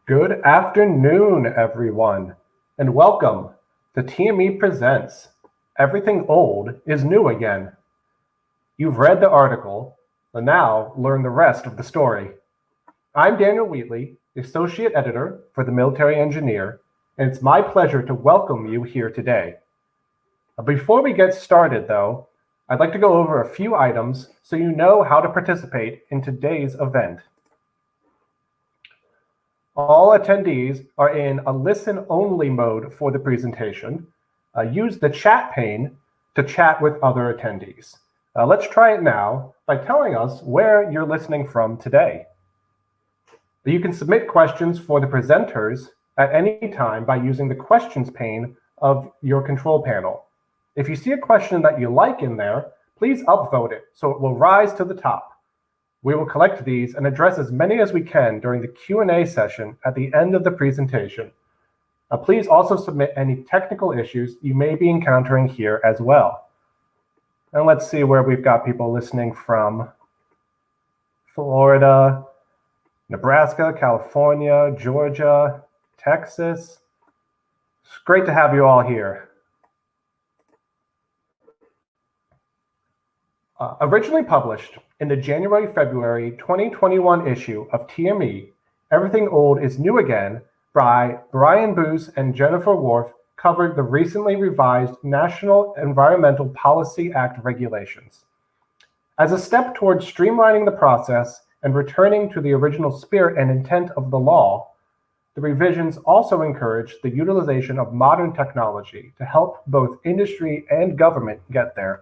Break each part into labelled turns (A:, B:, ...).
A: Good afternoon, everyone, and welcome to TME Presents Everything Old is New Again. You've read the article, and now learn the rest of the story. I'm Daniel Wheatley, Associate Editor for the Military Engineer, and it's my pleasure to welcome you here today. Before we get started, though, I'd like to go over a few items so you know how to participate in today's event. All attendees are in a listen-only mode for the presentation. Use the chat pane to chat with other attendees. Let's try it now by telling us where you're listening from today. You can submit questions for the presenters at any time by using the questions pane of your control panel. If you see a question that you like in there, please upvote it so it will rise to the top. We will collect these and address as many as we can during the Q&A session at the end of the presentation. Please also submit any technical issues you may be encountering here as well. And let's see where we've got people listening from. Florida, Nebraska, California, Georgia, Texas. It's great to have you all here. Originally published in the January-February 2021 issue of TME, Everything Old is New Again by Brian Boose and Jennifer Warf covered the recently revised National Environmental Policy Act regulations. As a step towards streamlining the process and returning to the original spirit and intent of the law, the revisions also encourage the utilization of modern technology to help both industry and government get there.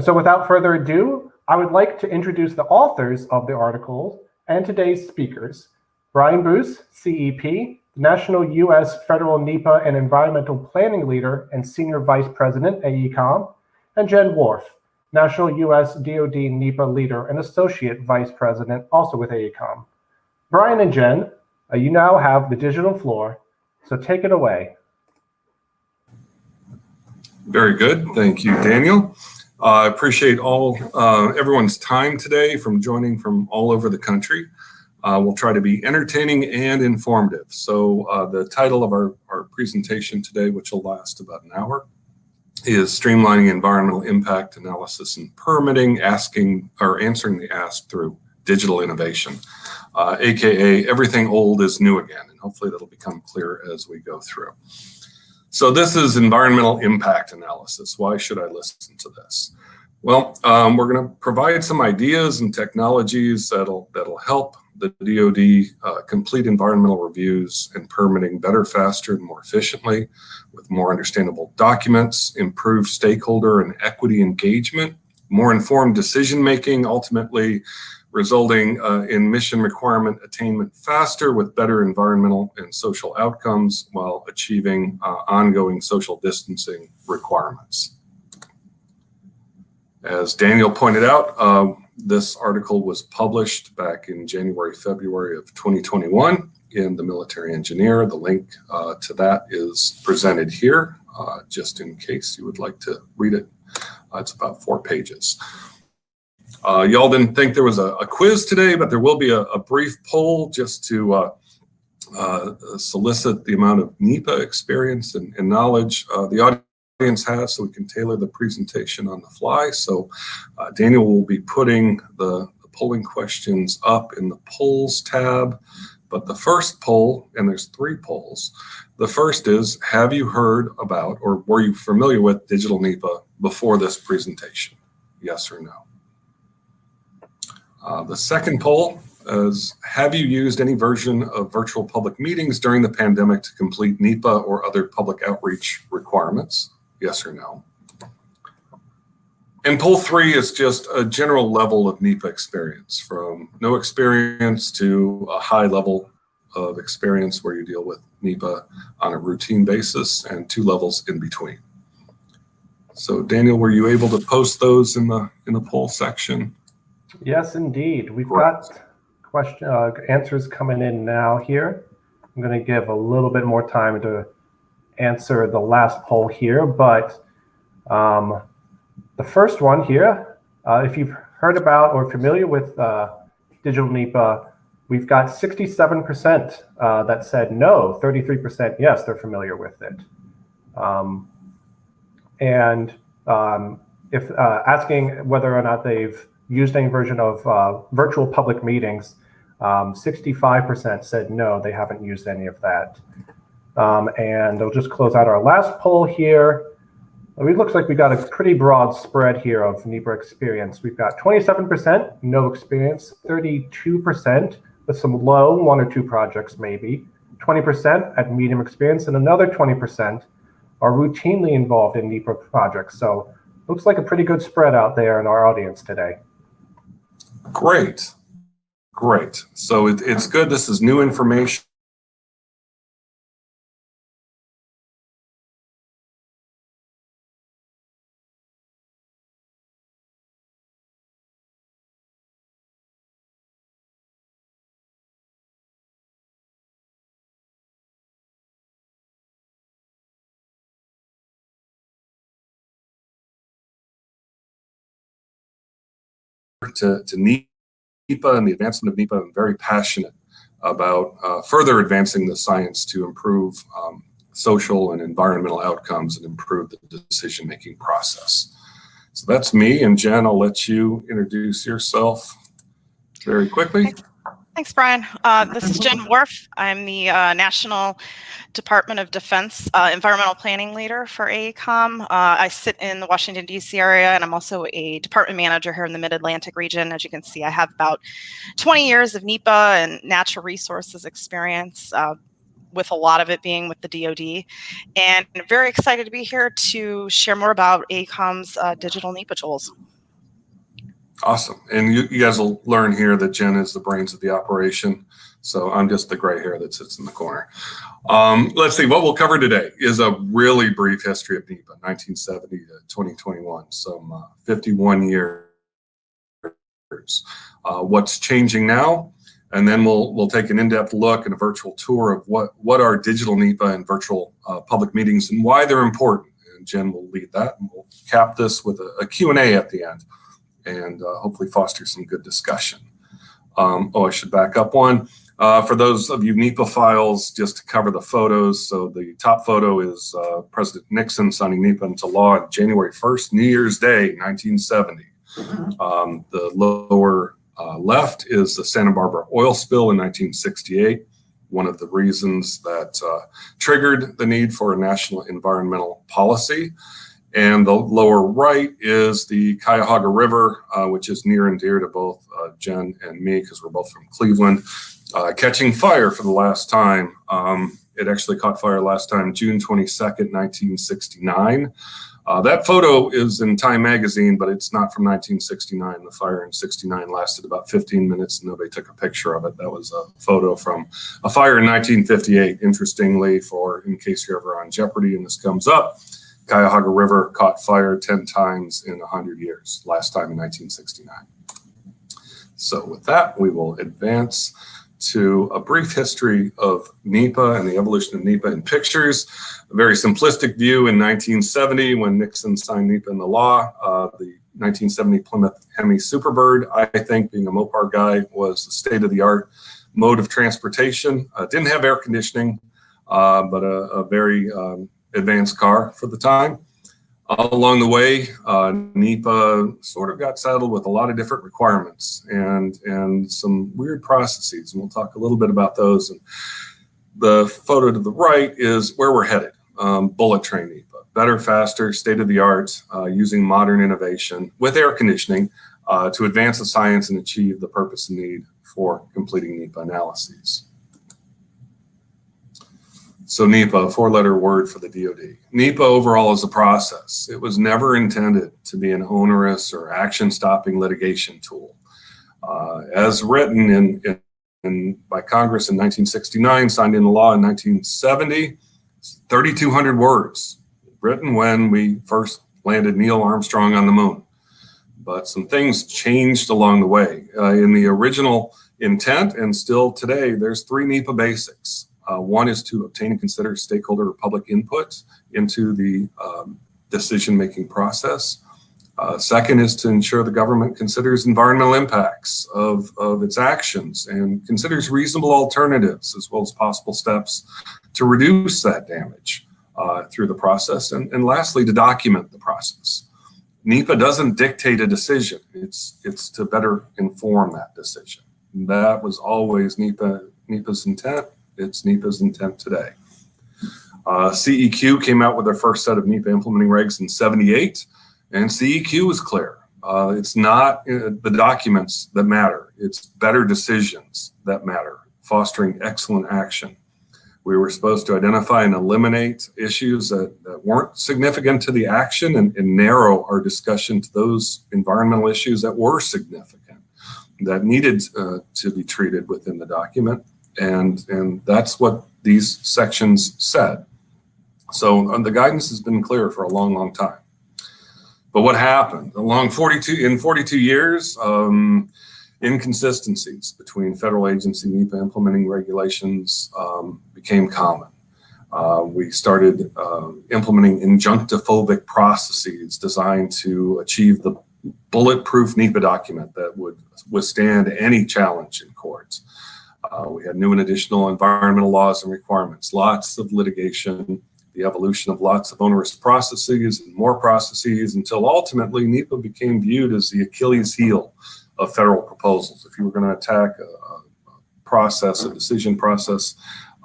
A: So without further ado, I would like to introduce the authors of the article and today's speakers. Brian Boose, CEP, National U.S. Federal NEPA and Environmental Planning Leader and Senior Vice President, AECOM, and Jen Warf, National U.S. DoD NEPA Leader and Associate Vice President, also with AECOM. Brian and Jen, you now have the digital floor, so take it away.
B: Very good. Thank you, Daniel. I appreciate everyone's time today from joining from all over the country. We'll try to be entertaining and informative. So the title of our presentation today, which will last about an hour, is Streamlining Environmental Impact Analysis and Permitting, answering the ask through digital innovation, aka everything old is new again. And hopefully that'll become clear as we go through. So this is environmental impact analysis. Why should I listen to this? Well, we're going to provide some ideas and technologies that'll help the DoD complete environmental reviews and permitting better, faster, and more efficiently with more understandable documents, improved stakeholder and equity engagement, more informed decision-making, ultimately resulting in mission requirement attainment faster with better environmental and social outcomes while achieving ongoing social distancing requirements. As Daniel pointed out, this article was published back in January, February of 2021 in the Military Engineer. The link to that is presented here, just in case you would like to read it. It's about 4 pages. Y'all didn't think there was a quiz today, but there will be a brief poll just to solicit the amount of NEPA experience and knowledge the audience has so we can tailor the presentation on the fly. So Daniel will be putting the polling questions up in the polls tab. But the first poll, and there's 3 polls, the first is, have you heard about or were you familiar with digital NEPA before this presentation? Yes or no? The second poll is, have you used any version of virtual public meetings during the pandemic to complete NEPA or other public outreach requirements? Yes or no? And poll 3 is just a general level of NEPA experience, from no experience to a high level of experience where you deal with NEPA on a routine basis, and 2 levels in between. So Daniel, were you able to post those in the poll section?
A: Yes, indeed. We've got answers coming in now here. I'm going to give a little bit more time to answer the last poll here, but the first one here, if you've heard about or familiar with digital NEPA, we've got 67% that said no, 33% yes, they're familiar with it. If asking whether or not they've used any version of virtual public meetings, 65% said no, they haven't used any of that. And I'll just close out our last poll here. It looks like we got a pretty broad spread here of NEPA experience. We've got 27% no experience, 32% with some low 1 or 2 projects maybe, 20% at medium experience, and another 20% are routinely involved in NEPA projects. So looks like a pretty good spread out there in our audience today.
B: Great. Great. So it's good. This is new information. To NEPA and the advancement of NEPA. I'm very passionate about further advancing the science to improve social and environmental outcomes and improve the decision-making process. So that's me, and Jen, I'll let you introduce yourself very quickly.
C: Thanks, Brian. This is Jen Warf. I'm the National Department of Defense Environmental Planning Leader for AECOM. I sit in the Washington, D.C. area, and I'm also a department manager here in the Mid-Atlantic region. As you can see, I have about 20 years of NEPA and natural resources experience, with a lot of it being with the DoD. And I'm very excited to be here to share more about AECOM's digital NEPA tools.
B: Awesome. And you guys will learn here that Jen is the brains of the operation. So I'm just the gray hair that sits in the corner. Let's see, what we'll cover today is a really brief history of NEPA, 1970 to 2021, some 51 years. What's changing now? And then we'll take an in-depth look and a virtual tour of what are digital NEPA and virtual public meetings and why they're important. And Jen will lead that, and we'll cap this with a Q&A at the end, and hopefully foster some good discussion. I should back up one. For those of you NEPA files, just to cover the photos. So the top photo is President Nixon signing NEPA into law on January 1st, New Year's Day, 1970. The lower left is the Santa Barbara oil spill in 1968. One of the reasons that triggered the need for a national environmental policy. And the lower right is the Cuyahoga River, which is near and dear to both Jen and me, because we're both from Cleveland, catching fire for the last time. It actually caught fire last time, June 22nd, 1969. That photo is in Time magazine, but it's not from 1969. The fire in 69 lasted about 15 minutes and nobody took a picture of it. That was a photo from a fire in 1958. Interestingly, in case you're ever on Jeopardy and this comes up, Cuyahoga River caught fire 10 times in 100 years, last time in 1969. So with that, we will advance to a brief history of NEPA and the evolution of NEPA in pictures. A very simplistic view in 1970 when Nixon signed NEPA into law. The 1970 Plymouth Hemi Superbird, I think, being a Mopar guy, was the state-of-the-art mode of transportation. Didn't have air conditioning, but a very advanced car for the time. Along the way, NEPA sort of got saddled with a lot of different requirements and some weird processes, and we'll talk a little bit about those. And the photo to the right is where we're headed. Bullet train NEPA, better, faster, state-of-the-art, using modern innovation with air conditioning to advance the science and achieve the purpose and need for completing NEPA analyses. So NEPA, a four-letter word for the DoD. NEPA overall is a process. It was never intended to be an onerous or action-stopping litigation tool. As written by Congress in 1969, signed into law in 1970, 3,200 words, written when we first landed Neil Armstrong on the moon. But some things changed along the way. In the original intent, and still today, there's 3 NEPA basics. One is to obtain and consider stakeholder or public input into the decision-making process. Second is to ensure the government considers environmental impacts of its actions and considers reasonable alternatives as well as possible steps to reduce that damage through the process. And lastly, to document the process. NEPA doesn't dictate a decision. It's to better inform that decision. That was always NEPA's intent. It's NEPA's intent today. CEQ came out with their first set of NEPA implementing regs in '78, and CEQ was clear. It's not the documents that matter. It's better decisions that matter, fostering excellent action. We were supposed to identify and eliminate issues that weren't significant to the action and narrow our discussion to those environmental issues that were significant, that needed to be treated within the document. And that's what these sections said. So the guidance has been clear for a long, long time. But what happened? In 42 years, inconsistencies between federal agency NEPA implementing regulations became common. We started implementing injunctophobic processes designed to achieve the bulletproof NEPA document that would withstand any challenge in courts. We had new and additional environmental laws and requirements, lots of litigation, the evolution of lots of onerous processes and more processes, until ultimately NEPA became viewed as the Achilles heel of federal proposals. If you were going to attack a decision process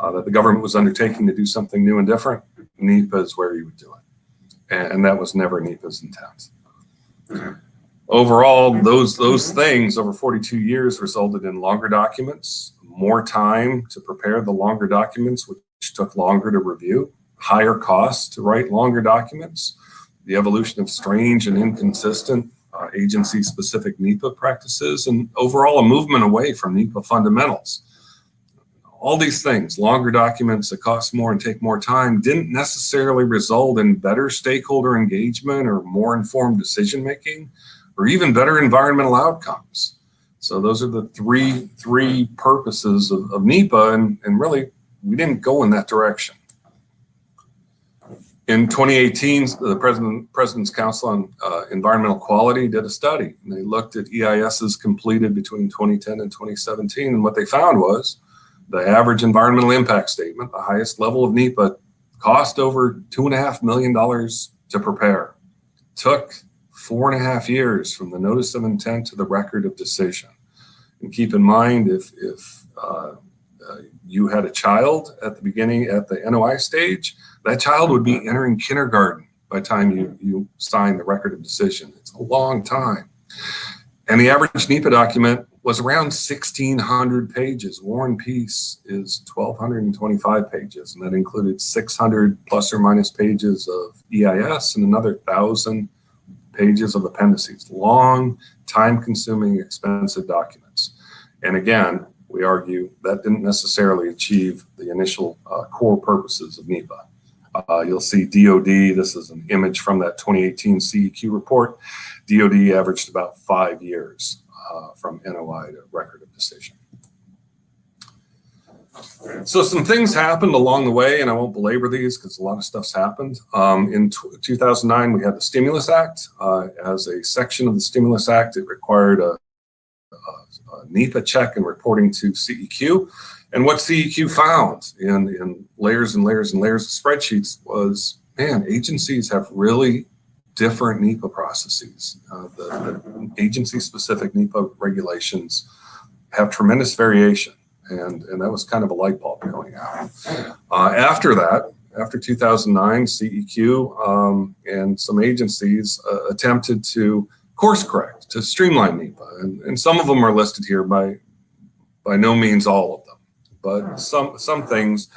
B: that the government was undertaking to do something new and different, NEPA is where you would do it. And that was never NEPA's intent. Overall, those things over 42 years resulted in longer documents, more time to prepare the longer documents, which took longer to review, higher costs to write longer documents, the evolution of strange and inconsistent agency-specific NEPA practices, and overall a movement away from NEPA fundamentals. All these things, longer documents that cost more and take more time, didn't necessarily result in better stakeholder engagement or more informed decision-making, or even better environmental outcomes. So those are the three purposes of NEPA, and really, we didn't go in that direction. In 2018, the President's Council on Environmental Quality did a study, and they looked at EISs completed between 2010 and 2017, and what they found was the average environmental impact statement, the highest level of NEPA, cost over $2.5 million to prepare. Took 4.5 years from the notice of intent to the record of decision. And keep in mind, if you had a child at the beginning, at the NOI stage, that child would be entering kindergarten by the time you sign the record of decision. It's a long time. And the average NEPA document was around 1,600 pages. War and Peace is 1,225 pages, and that included 600 plus or minus pages of EIS and another 1,000 pages of appendices. Long, time-consuming, expensive documents. And again, we argue that didn't necessarily achieve the initial core purposes of NEPA. You'll see DOD, this is an image from that 2018 CEQ report. DOD averaged about 5 years from NOI to record of decision. So some things happened along the way, and I won't belabor these because a lot of stuff's happened. In 2009, we had the Stimulus Act. As a section of the Stimulus Act, it required a NEPA check and reporting to CEQ. And what CEQ found in layers and layers and layers of spreadsheets was, man, agencies have really different NEPA processes. The agency-specific NEPA regulations have tremendous variation, and that was kind of a light bulb going out. After that, after 2009, CEQ and some agencies attempted to course correct, to streamline NEPA, and some of them are listed here, by no means all of them. But some things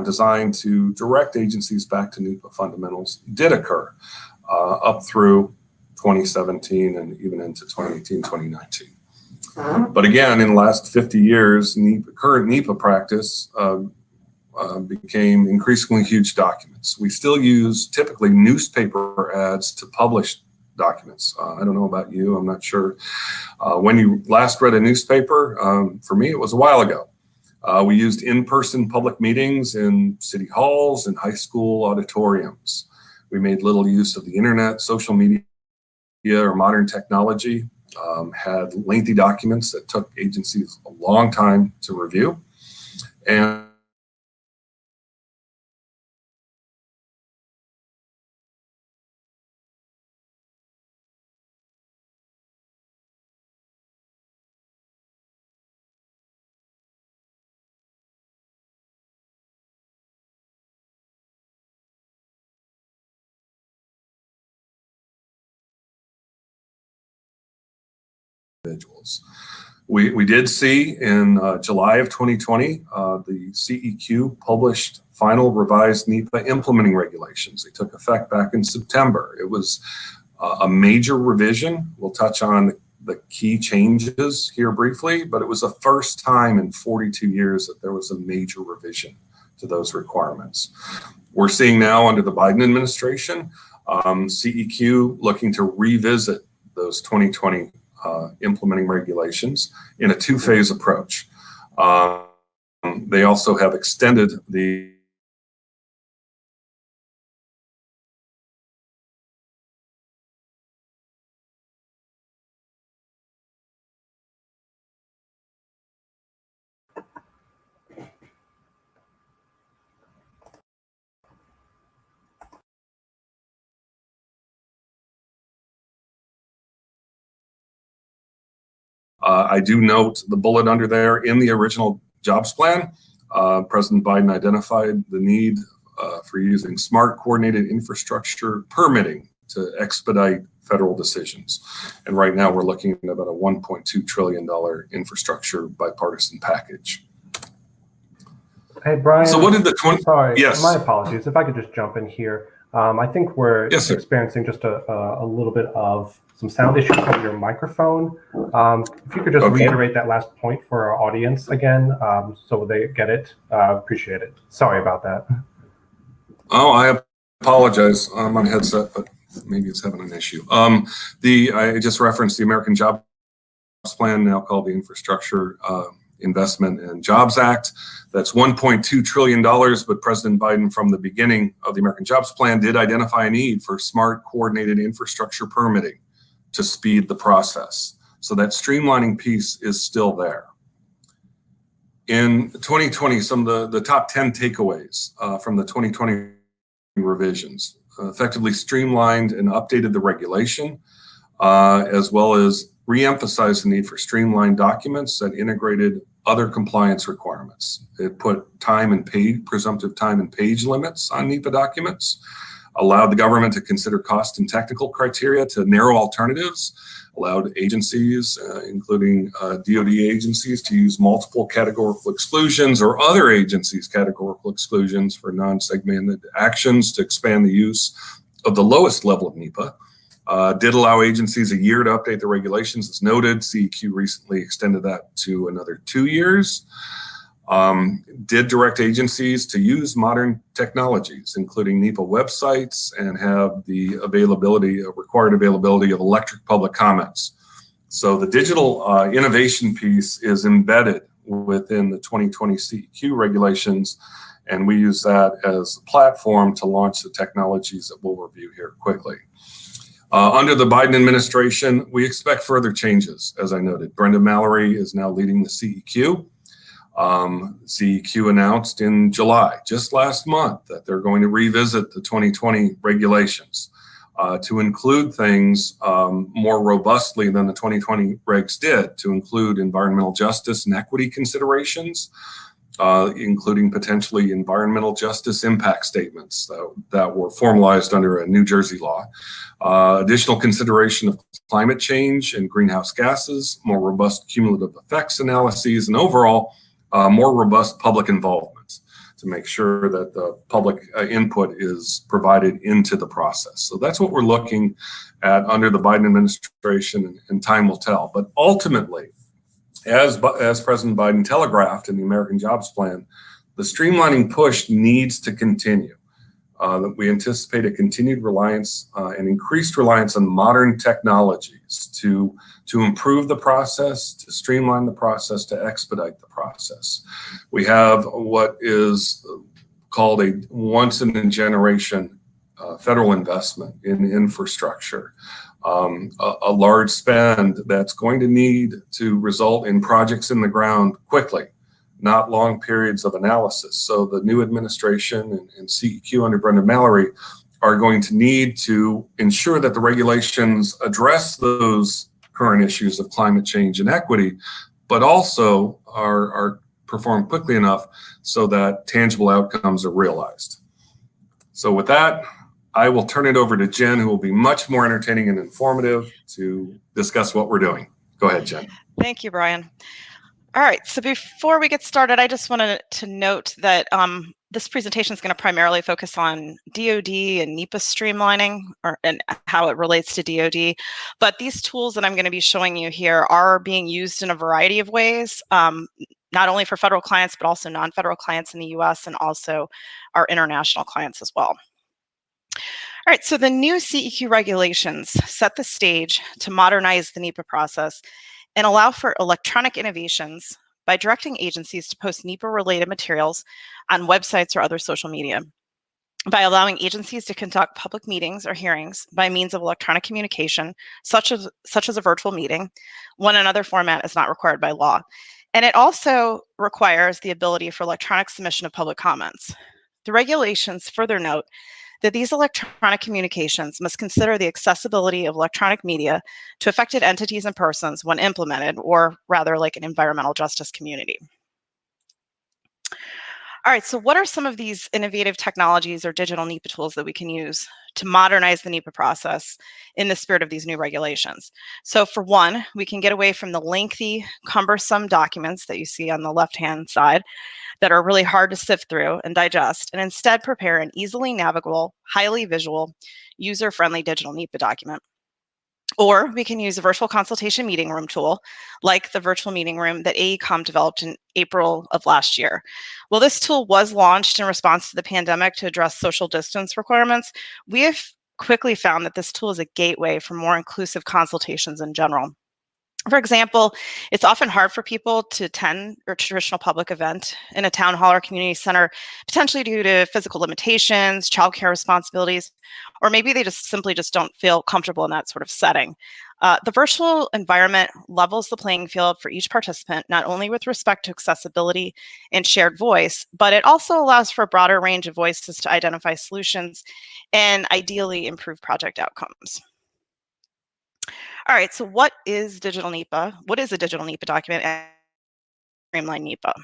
B: designed to direct agencies back to NEPA fundamentals did occur up through 2017 and even into 2018, 2019. But again, in the last 50 years, current NEPA practice became increasingly huge documents. We still use typically newspaper ads to publish documents. I don't know about you, I'm not sure when you last read a newspaper. For me, it was a while ago. We used in-person public meetings in city halls and high school auditoriums. We made little use of the internet, social media, or modern technology had lengthy documents that took agencies a long time to review. And individuals. We did see in July of 2020, the CEQ published final revised NEPA implementing regulations. They took effect back in September. It was a major revision. We'll touch on the key changes here briefly, but it was the first time in 42 years that there was a major revision to those requirements. We're seeing now under the Biden administration, CEQ looking to revisit those 2020 implementing regulations in a two-phase approach. They also have extended the I do note the bullet under there in the original jobs plan. President Biden identified the need for using smart coordinated infrastructure permitting to expedite federal decisions. And right now we're looking at about a $1.2 trillion infrastructure bipartisan package.
A: Hey, Brian.
B: So what did the 20?
A: Sorry,
B: yes.
A: My apologies. If I could just jump in here. I think we're
B: yes,
A: experiencing just a little bit of some sound issues with your microphone. If you could just reiterate that last point for our audience again, so they get it, appreciate it. Sorry about that.
B: Oh, I apologize. I'm on headset, but maybe it's having an issue. I just referenced the American Jobs Plan, now called the Infrastructure Investment and Jobs Act. That's $1.2 trillion, but President Biden from the beginning of the American Jobs Plan did identify a need for smart coordinated infrastructure permitting to speed the process. So that streamlining piece is still there. In 2020, some of the top 10 takeaways from the 2020 revisions effectively streamlined and updated the regulation, as well as re-emphasized the need for streamlined documents that integrated other compliance requirements. It put presumptive time and page limits on NEPA documents, allowed the government to consider cost and technical criteria to narrow alternatives, allowed agencies, including DoD agencies, to use multiple categorical exclusions or other agencies' categorical exclusions for non-segmented actions to expand the use of the lowest level of NEPA. Did allow agencies a year to update the regulations. As noted, CEQ recently extended that to another 2 years. Did direct agencies to use modern technologies, including NEPA websites, and have the required availability of electric public comments. So the digital innovation piece is embedded within the 2020 CEQ regulations, and we use that as a platform to launch the technologies that we'll review here quickly. Under the Biden administration, we expect further changes, as I noted. Brenda Mallory is now leading the CEQ. CEQ announced in July, just last month, that they're going to revisit the 2020 regulations to include things more robustly than the 2020 regs did, to include environmental justice and equity considerations, including potentially environmental justice impact statements that were formalized under a New Jersey law, additional consideration of climate change and greenhouse gases, more robust cumulative effects analyses, and overall more robust public involvement to make sure that the public input is provided into the process. So that's what we're looking at under the Biden administration, and time will tell. But ultimately, as President Biden telegraphed in the American Jobs Plan, the streamlining push needs to continue. We anticipate a continued reliance and increased reliance on modern technologies to improve the process, to streamline the process, to expedite the process. We have what is called a once-in-a-generation federal investment in infrastructure. a large spend that's going to need to result in projects in the ground quickly, not long periods of analysis. So the new administration and CEQ under Brendan Mallory are going to need to ensure that the regulations address those current issues of climate change and equity, but also are performed quickly enough so that tangible outcomes are realized. So with that, I will turn it over to Jen, who will be much more entertaining and informative to discuss what we're doing. Go ahead, Jen.
C: Thank you, Brian. All right, so before we get started, I just wanted to note that this presentation is going to primarily focus on DoD and NEPA streamlining and how it relates to DoD. But these tools that I'm going to be showing you here are being used in a variety of ways, not only for federal clients, but also non-federal clients in the US and also our international clients as well. All right, so the new CEQ regulations set the stage to modernize the NEPA process and allow for electronic innovations by directing agencies to post NEPA-related materials on websites or other social media, by allowing agencies to conduct public meetings or hearings by means of electronic communication, such as a virtual meeting, when another format is not required by law. And it also requires the ability for electronic submission of public comments. The regulations further note that these electronic communications must consider the accessibility of electronic media to affected entities and persons when implemented, or rather like an environmental justice community. All right, so what are some of these innovative technologies or digital NEPA tools that we can use to modernize the NEPA process in the spirit of these new regulations? So for one, we can get away from the lengthy, cumbersome documents that you see on the left-hand side that are really hard to sift through and digest, and instead prepare an easily navigable, highly visual, user-friendly digital NEPA document. Or we can use a virtual consultation meeting room tool, like the virtual meeting room that AECOM developed in April of last year. Well, this tool was launched in response to the pandemic to address social distance requirements. We have quickly found that this tool is a gateway for more inclusive consultations in general. For example, it's often hard for people to attend a traditional public event in a town hall or community center, potentially due to physical limitations, childcare responsibilities, or maybe they just simply don't feel comfortable in that sort of setting. The virtual environment levels the playing field for each participant, not only with respect to accessibility and shared voice, but it also allows for a broader range of voices to identify solutions and ideally improve project outcomes. All right, so what is digital NEPA? What is a digital NEPA document and streamline NEPA?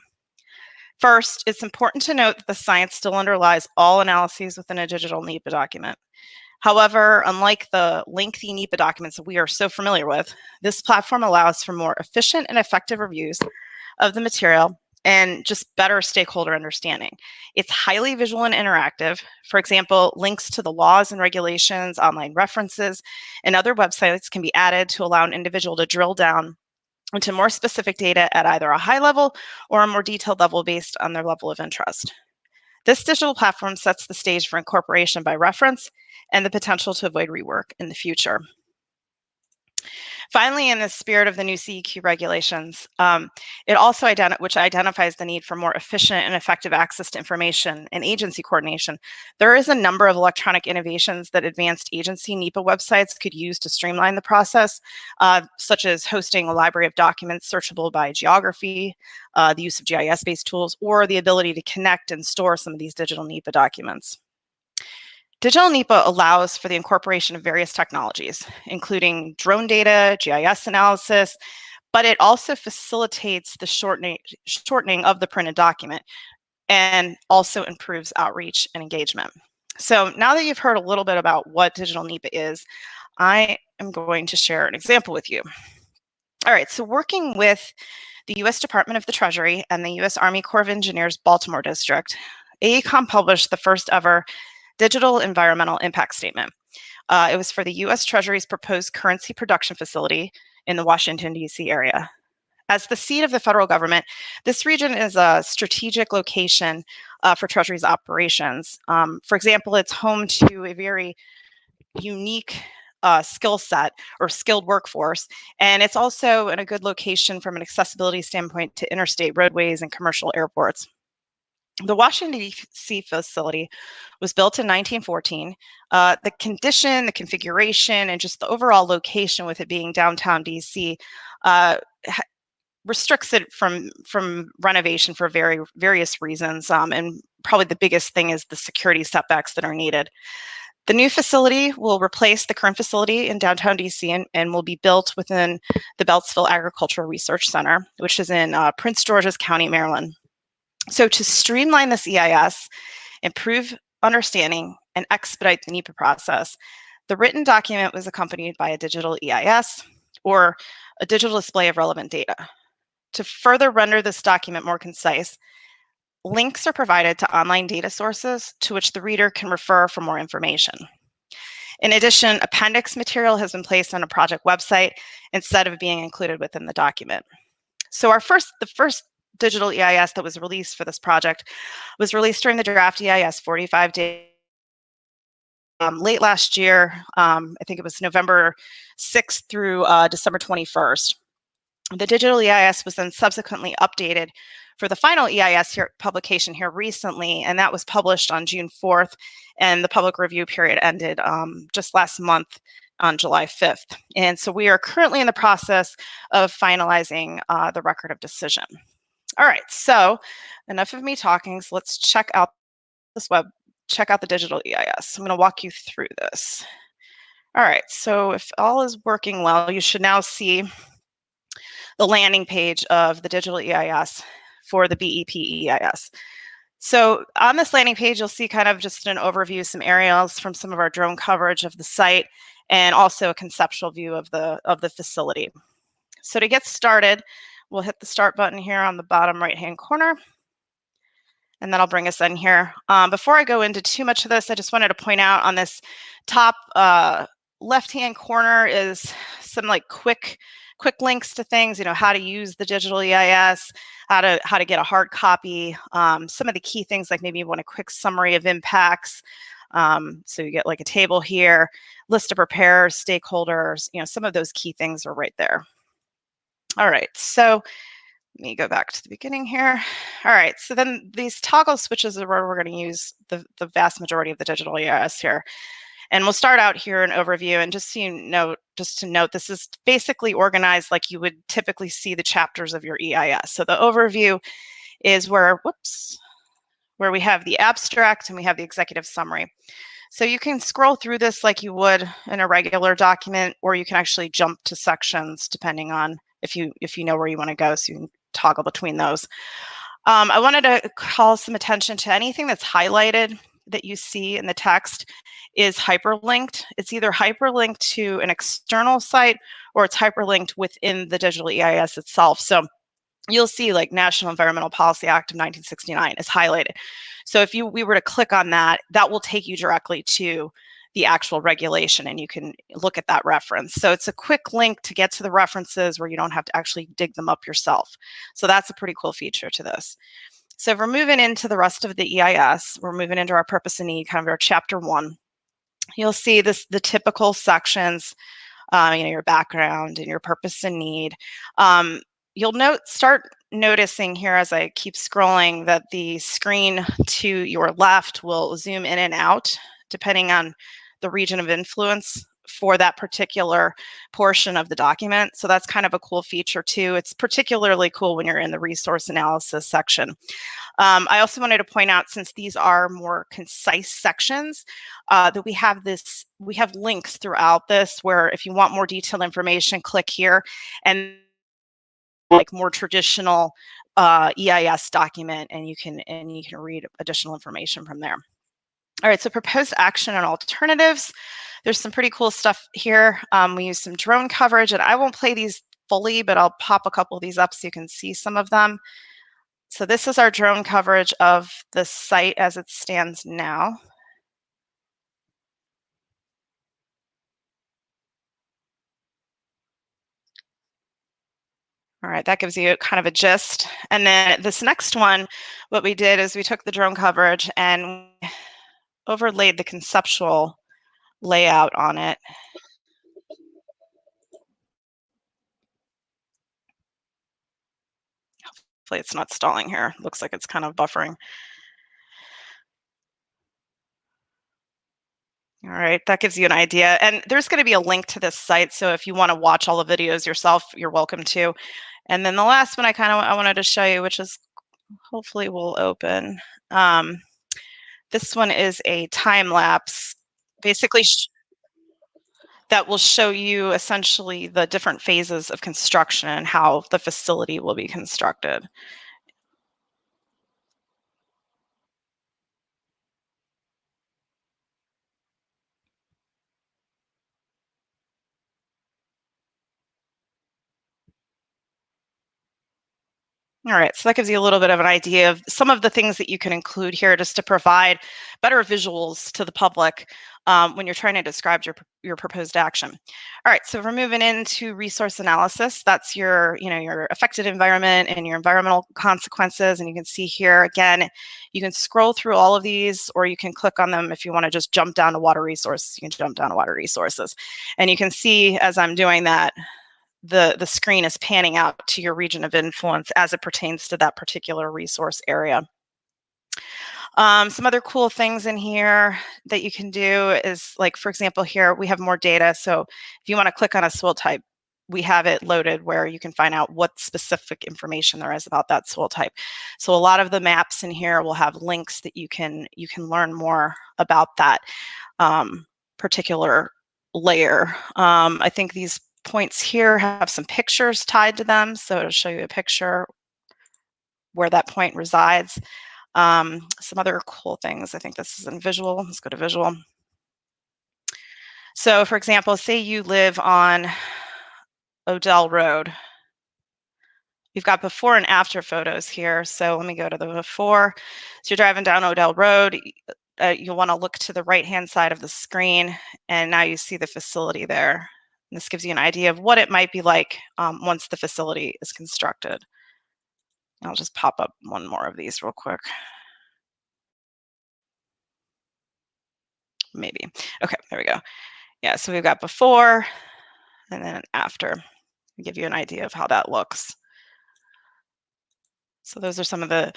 C: First, it's important to note that the science still underlies all analyses within a digital NEPA document. However, unlike the lengthy NEPA documents that we are so familiar with, this platform allows for more efficient and effective reviews of the material and just better stakeholder understanding. It's highly visual and interactive. For example, links to the laws and regulations, online references, and other websites can be added to allow an individual to drill down into more specific data at either a high level or a more detailed level based on their level of interest. This digital platform sets the stage for incorporation by reference and the potential to avoid rework in the future. Finally, in the spirit of the new CEQ regulations, it also identifies the need for more efficient and effective access to information and agency coordination. There is a number of electronic innovations that advanced agency NEPA websites could use to streamline the process, such as hosting a library of documents searchable by geography, the use of GIS-based tools, or the ability to connect and store some of these digital NEPA documents. Digital NEPA allows for the incorporation of various technologies, including drone data, GIS analysis, but it also facilitates the shortening of the printed document and also improves outreach and engagement. So now that you've heard a little bit about what digital NEPA is, I am going to share an example with you. All right, so working with the U.S. Department of the Treasury and the U.S. Army Corps of Engineers Baltimore District, AECOM published the first ever Digital Environmental Impact Statement. It was for the U.S. Treasury's proposed currency production facility in the Washington, D.C. area. As the seat of the federal government, this region is a strategic location for Treasury's operations. For example, it's home to a very unique skill set or skilled workforce, and it's also in a good location from an accessibility standpoint to interstate roadways and commercial airports. The Washington, D.C. facility was built in 1914. The condition, the configuration, and just the overall location with it being downtown D.C. Restricts it from renovation for various reasons, and probably the biggest thing is the security setbacks that are needed. The new facility will replace the current facility in downtown DC and will be built within the Beltsville Agricultural Research Center, which is in Prince George's County, Maryland. So to streamline this EIS, improve understanding, and expedite the NEPA process, the written document was accompanied by a digital EIS or a digital display of relevant data. To further render this document more concise, links are provided to online data sources to which the reader can refer for more information. In addition, appendix material has been placed on a project website instead of being included within the document. So the first digital EIS that was released for this project was released during the draft EIS 45 days late last year. I think it was November 6th through December 21st. The digital EIS was then subsequently updated for the final EIS publication here recently, and that was published on June 4th, and the public review period ended just last month on July 5th. And so we are currently in the process of finalizing the record of decision. All right, so enough of me talking, so let's check out check out the digital EIS. I'm going to walk you through this. All right, so if all is working well, you should now see the landing page of the digital EIS for the BEP EIS. So on this landing page, you'll see kind of just an overview, some aerials from some of our drone coverage of the site, and also a conceptual view of the facility. So to get started, we'll hit the start button here on the bottom right-hand corner, and that'll bring us in here. Before I go into too much of this, I just wanted to point out on this top left-hand corner is some like quick links to things, how to use the digital EIS, how to get a hard copy, some of the key things like maybe you want a quick summary of impacts. So you get like a table here, list of preparers, stakeholders, some of those key things are right there. All right, so let me go back to the beginning here. All right, so then these toggle switches are where we're going to use the vast majority of the digital EIS here. And we'll start out here an overview, and just to note, this is basically organized like you would typically see the chapters of your EIS. So the overview is where we have the abstract and we have the executive summary. So you can scroll through this like you would in a regular document, or you can actually jump to sections depending on if you know where you want to go, so you can toggle between those. I wanted to call some attention to anything that's highlighted that you see in the text is hyperlinked. It's either hyperlinked to an external site or it's hyperlinked within the digital EIS itself. So you'll see like National Environmental Policy Act of 1969 is highlighted. So if we were to click on that, that will take you directly to the actual regulation, and you can look at that reference. So it's a quick link to get to the references where you don't have to actually dig them up yourself. So that's a pretty cool feature to this. So if we're moving into the rest of the EIS, we're moving into our purpose and need, kind of our chapter 1. You'll see the typical sections, your background and your purpose and need. You'll start noticing here as I keep scrolling that the screen to your left will zoom in and out depending on the region of influence for that particular portion of the document. So that's kind of a cool feature too. It's particularly cool when you're in the resource analysis section. I also wanted to point out, since these are more concise sections, that we have links throughout this where if you want more detailed information, click here, and like more traditional EIS document, and you can read additional information from there. All right, so proposed action and alternatives. There's some pretty cool stuff here. We use some drone coverage, and I won't play these fully, but I'll pop a couple of these up so you can see some of them. So this is our drone coverage of the site as it stands now. All right, that gives you kind of a gist. And then this next one, what we did is we took the drone coverage and overlaid the conceptual layout on it. Hopefully it's not stalling here. Looks like it's kind of buffering. All right, that gives you an idea. And there's going to be a link to this site. So if you want to watch all the videos yourself, you're welcome to. And then the last one I wanted to show you, which is hopefully will open. This one is a time lapse, basically that will show you essentially the different phases of construction and how the facility will be constructed. All right, so that gives you a little bit of an idea of some of the things that you can include here just to provide better visuals to the public when you're trying to describe your proposed action. All right, so we're moving into resource analysis. That's your affected environment and your environmental consequences. And you can see here, again, you can scroll through all of these, or you can click on them if you want to just jump down to water resources. You can jump down to water resources. And you can see as I'm doing that, the screen is panning out to your region of influence as it pertains to that particular resource area. Some other cool things in here that you can do is, like, for example, here we have more data. So if you want to click on a soil type, we have it loaded where you can find out what specific information there is about that soil type. So a lot of the maps in here will have links that you can learn more about that particular layer. I think these points here have some pictures tied to them, so it'll show you a picture where that point resides. Some other cool things. I think this is in visual. Let's go to visual. So for example, say you live on Odell Road. You've got before and after photos here. So let me go to the before. So you're driving down Odell Road. You'll want to look to the right-hand side of the screen, and now you see the facility there. And this gives you an idea of what it might be like once the facility is constructed. I'll just pop up one more of these real quick. Maybe. Okay, there we go. Yeah, so we've got before and then after. I'll give you an idea of how that looks. So those are some of the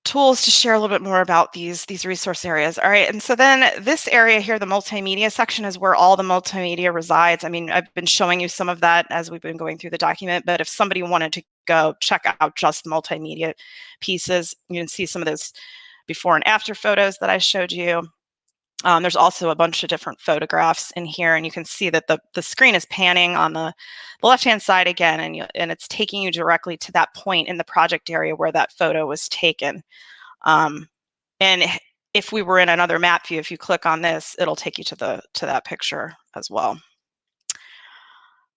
C: tools to share a little bit more about these resource areas. All right, and so then this area here, the multimedia section, is where all the multimedia resides. I mean, I've been showing you some of that as we've been going through the document, but if somebody wanted to go check out just multimedia pieces, you can see some of those before and after photos that I showed you. There's also a bunch of different photographs in here, and you can see that the screen is panning on the left-hand side again, and it's taking you directly to that point in the project area where that photo was taken. And if we were in another map view, if you click on this, it'll take you to that picture as well.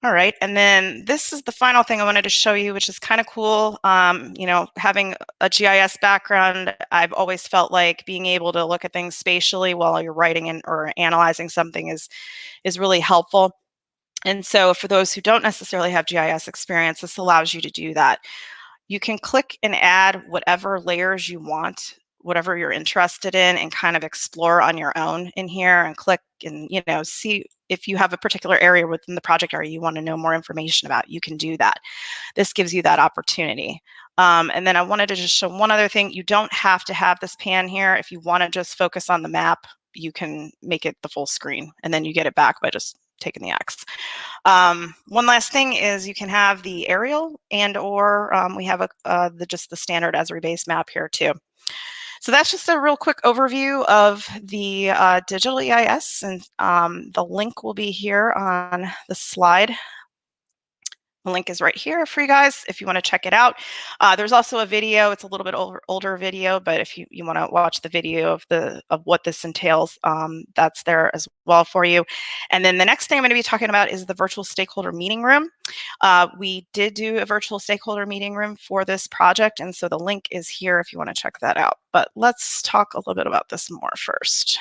C: All right, and then this is the final thing I wanted to show you, which is kind of cool. Having a GIS background, I've always felt like being able to look at things spatially while you're writing or analyzing something is really helpful. And so for those who don't necessarily have GIS experience, this allows you to do that. You can click and add whatever layers you want, whatever you're interested in, and kind of explore on your own in here and click and see if you have a particular area within the project area you want to know more information about. You can do that. This gives you that opportunity. And then I wanted to just show one other thing. You don't have to have this pan here. If you want to just focus on the map, you can make it the full screen, and then you get it back by just taking the X. One last thing is you can have the aerial or we have just the standard Esri base map here too. So that's just a real quick overview of the Digital EIS, and the link will be here on the slide. The link is right here for you guys if you want to check it out. There's also a video. It's a little bit older video, but if you want to watch the video of what this entails, that's there as well for you. And then the next thing I'm going to be talking about is the virtual stakeholder meeting room. We did do a virtual stakeholder meeting room for this project, and so the link is here if you want to check that out. But let's talk a little bit about this more first.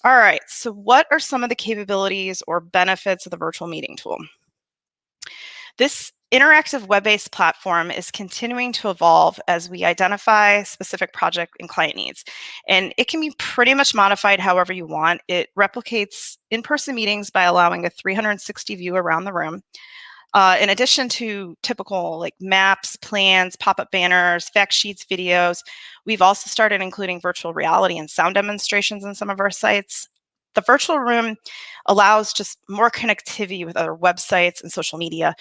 C: All right, so what are some of the capabilities or benefits of the virtual meeting tool? This interactive web-based platform is continuing to evolve as we identify specific project and client needs. And it can be pretty much modified however you want. It replicates in-person meetings by allowing a 360 view around the room. In addition to typical like maps, plans, pop-up banners, fact sheets, videos, we've also started including virtual reality and sound demonstrations in some of our sites. The virtual room allows just more connectivity with other websites and social media.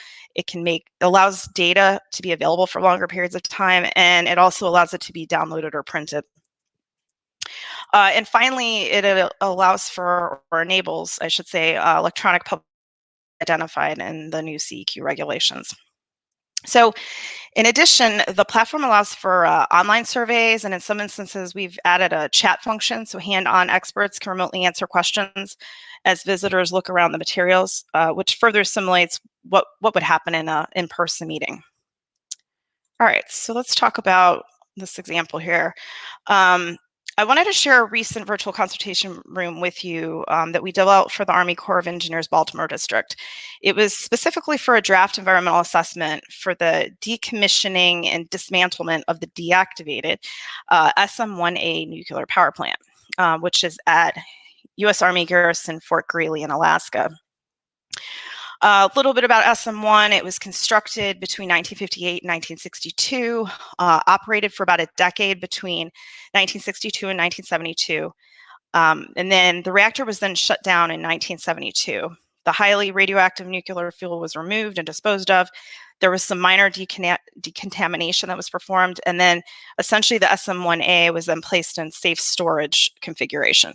C: Allows data to be available for longer periods of time, and it also allows it to be downloaded or printed. And finally, it allows for, or enables, I should say, electronic public identified in the new CEQ regulations. So in addition, the platform allows for online surveys, and in some instances, we've added a chat function, so hand-on experts can remotely answer questions as visitors look around the materials, which further simulates what would happen in an in-person meeting. All right, so let's talk about this example here. I wanted to share a recent virtual consultation room with you that we developed for the Army Corps of Engineers Baltimore District. It was specifically for a draft environmental assessment for the decommissioning and dismantlement of the deactivated SM-1A nuclear power plant, which is at U.S. Army Garrison Fort Greely in Alaska. A little bit about SM-1. It was constructed between 1958 and 1962, operated for about a decade between 1962 and 1972. And then the reactor was then shut down in 1972. The highly radioactive nuclear fuel was removed and disposed of. There was some minor decontamination that was performed, and then essentially the SM-1A was then placed in safe storage configuration.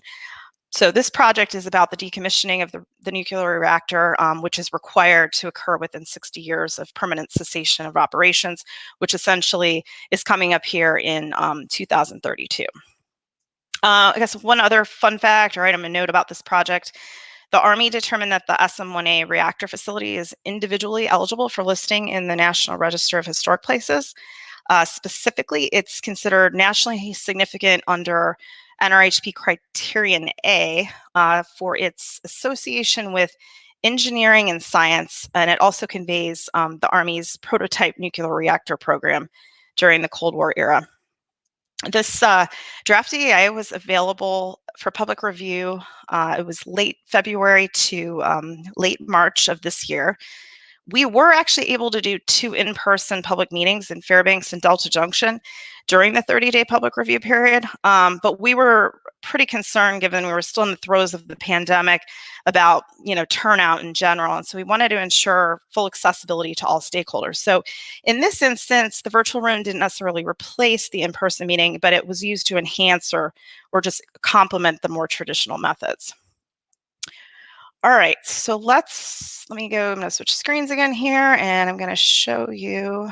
C: So this project is about the decommissioning of the nuclear reactor, which is required to occur within 60 years of permanent cessation of operations, which essentially is coming up here in 2032. I guess one other fun fact or item to note about this project, the Army determined that the SM-1A reactor facility is individually eligible for listing in the National Register of Historic Places. Specifically, it's considered nationally significant under NRHP Criterion A for its association with engineering and science, and it also conveys the Army's prototype nuclear reactor program during the Cold War era. This draft EIS was available for public review. It was late February to late March of this year. We were actually able to do 2 in-person public meetings in Fairbanks and Delta Junction during the 30-day public review period, but we were pretty concerned, given we were still in the throes of the pandemic, about turnout in general, and so we wanted to ensure full accessibility to all stakeholders. So in this instance, the virtual room didn't necessarily replace the in-person meeting, but it was used to enhance or just complement the more traditional methods. All right, so let me go, I'm gonna switch screens again here, and I'm gonna show you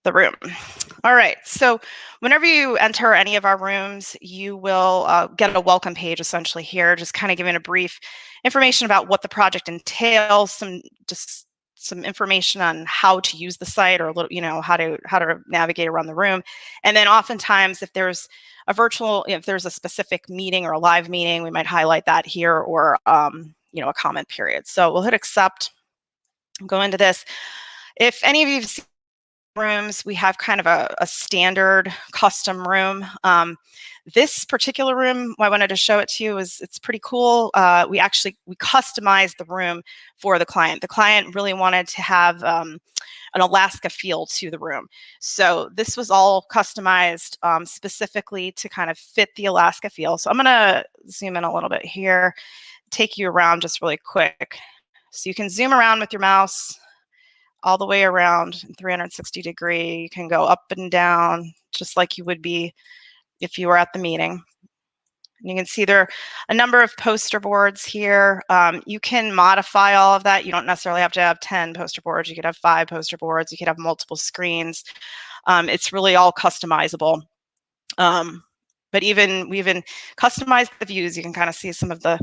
C: the room. All right, so whenever you enter any of our rooms, you will get a welcome page essentially here, just kind of giving a brief information about what the project entails, some information on how to use the site, or a little, how to navigate around the room. And then oftentimes if there's if there's a specific meeting or a live meeting, we might highlight that here, or a comment period. So we'll hit accept, go into this. If any of you have seen rooms, we have kind of a standard custom room. This particular room, I wanted to show it to you, it's pretty cool. We customized the room for the client. The client really wanted to have an Alaska feel to the room. So this was all customized specifically to kind of fit the Alaska feel. So I'm gonna zoom in a little bit here, take you around just really quick. So you can zoom around with your mouse all the way around 360 degree. You can go up and down just like you would be if you were at the meeting. And you can see there are a number of poster boards here. You can modify all of that. You don't necessarily have to have 10 poster boards. You could have 5 poster boards. You could have multiple screens. It's really all customizable. But we even customized the views. You can kind of see some of the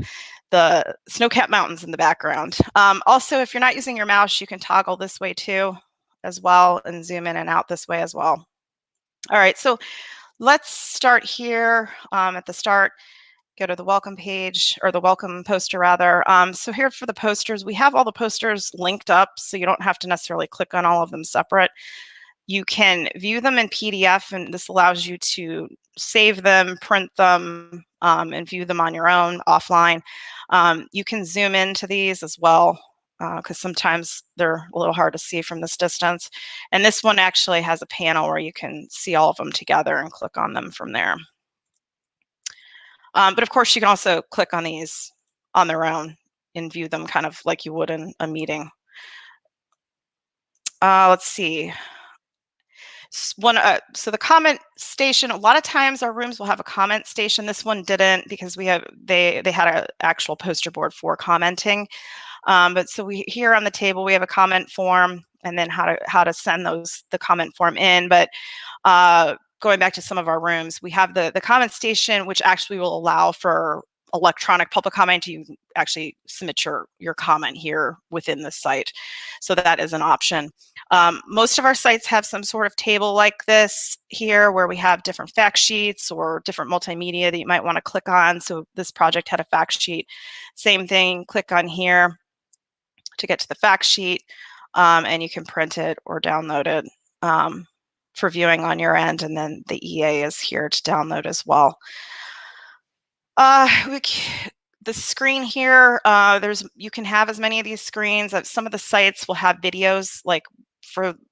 C: snow-capped mountains in the background. Also, if you're not using your mouse, you can toggle this way too, as well, and zoom in and out this way as well. All right, so let's start here at the start. Go to the welcome page, or the welcome poster rather. So here for the posters, we have all the posters linked up, so you don't have to necessarily click on all of them separate. You can view them in PDF, and this allows you to save them, print them, and view them on your own offline. You can zoom into these as well, because sometimes they're a little hard to see from this distance. And this one actually has a panel where you can see all of them together and click on them from there. But of course, you can also click on these on their own and view them kind of like you would in a meeting. Let's see. So the comment station, a lot of times our rooms will have a comment station. This one didn't, because they had an actual poster board for commenting. But so here on the table we have a comment form, and then how to send the comment form in. But going back to some of our rooms, we have the comment station, which actually will allow for electronic public comment. You can actually submit your comment here within the site. So that is an option. Most of our sites have some sort of table like this here, where we have different fact sheets or different multimedia that you might want to click on. So this project had a fact sheet. Same thing, click on here to get to the fact sheet, and you can print it or download it for viewing on your end, and then the EA is here to download as well. The screen here, you can have as many of these screens. Some of the sites will have videos, like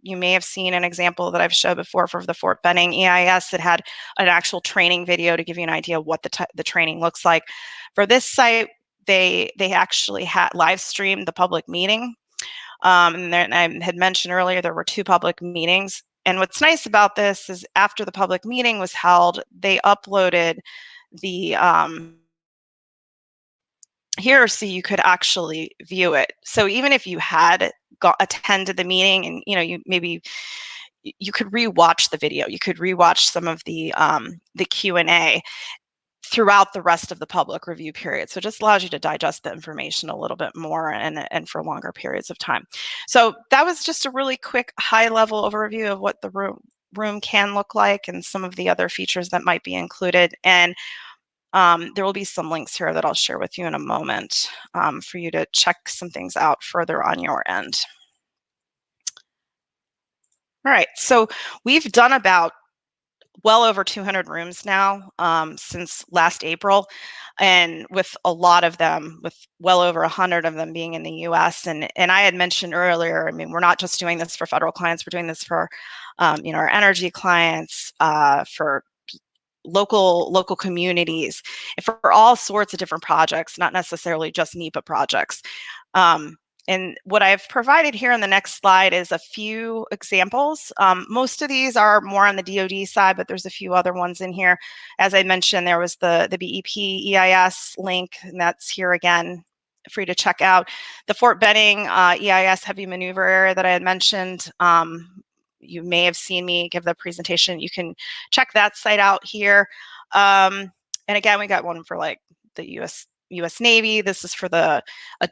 C: you may have seen an example that I've showed before for the Fort Benning EIS. It had an actual training video to give you an idea of what the training looks like. For this site, they actually had live streamed the public meeting. And I had mentioned earlier there were 2 public meetings. And what's nice about this is after the public meeting was held, they uploaded the here so you could actually view it. So even if you had attended the meeting and you could rewatch the video, you could rewatch some of the Q&A throughout the rest of the public review period. So it just allows you to digest the information a little bit more and for longer periods of time. So that was just a really quick high-level overview of what the room can look like and some of the other features that might be included. And there will be some links here that I'll share with you in a moment for you to check some things out further on your end. All right, so we've done about well over 200 rooms now since last April, and with a lot of them, with well over 100 of them being in the US. And I had mentioned earlier, I mean, we're not just doing this for federal clients, we're doing this for our energy clients, for local communities, and for all sorts of different projects, not necessarily just NEPA projects. And what I've provided here on the next slide is a few examples. Most of these are more on the DoD side, but there's a few other ones in here. As I mentioned, there was the BEP EIS link, and that's here again for you to check out. The Fort Benning EIS heavy maneuver area that I had mentioned, you may have seen me give the presentation. You can check that site out here. And again, we got one for like the US Navy. This is for a